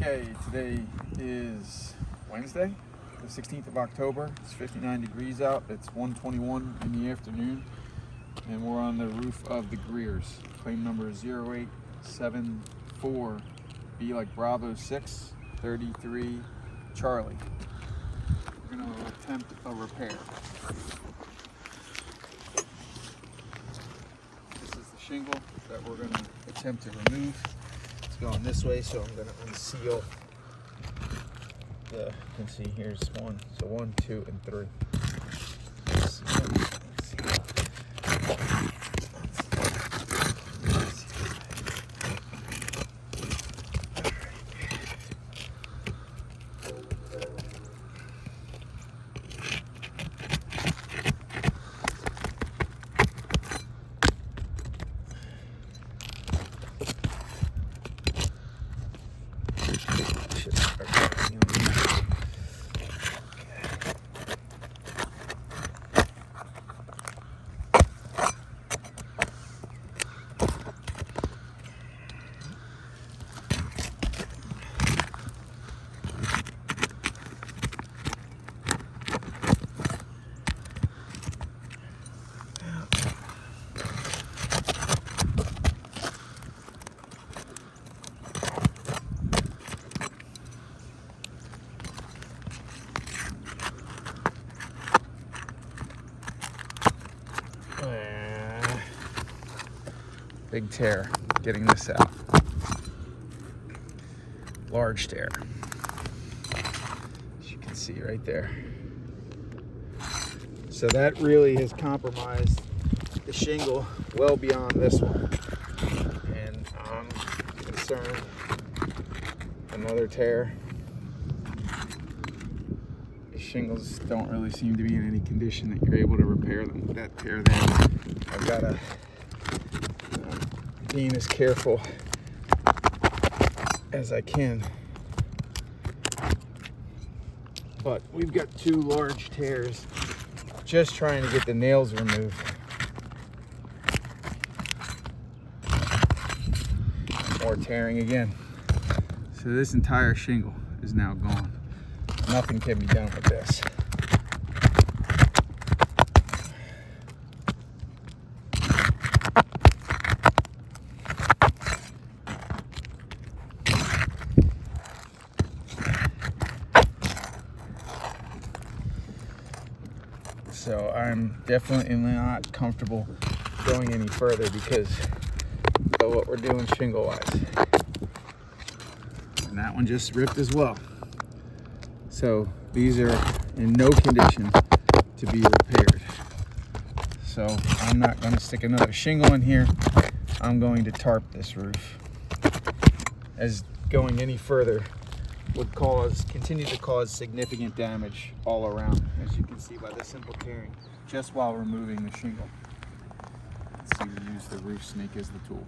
Okay, today is Wednesday, the 16th of October. It's 59 degrees out. It's 1:21 in the afternoon, and we're on the roof of the Griers. Claim number 0874, B like Bravo 6, 33 Charlie. We're going to attempt a repair. This is the shingle that we're going to attempt to remove. It's going this way, so I'm going to unseal you can see here's one. So 1, 2, and 3. Big tear getting this out. Large tear, as you can see right there. So that really has compromised the shingle well beyond this one. And I'm concerned another tear. The shingles don't really seem to be in any condition that you're able to repair them. That tear there, I've got to being as careful as I can, but we've got 2 large tears just trying to get the nails removed. More tearing again. So this entire shingle is now gone. Nothing can be done with this. So I'm definitely not comfortable going any further because of what we're doing shingle-wise. And that one just ripped as well. So these are in no condition to be repaired. So I'm not going to stick another shingle in here. I'm going to tarp this roof, as going any further would continue to cause significant damage all around, as you can see by the simple tearing just while removing the shingle. Let's see, we use the roof snake as the tool.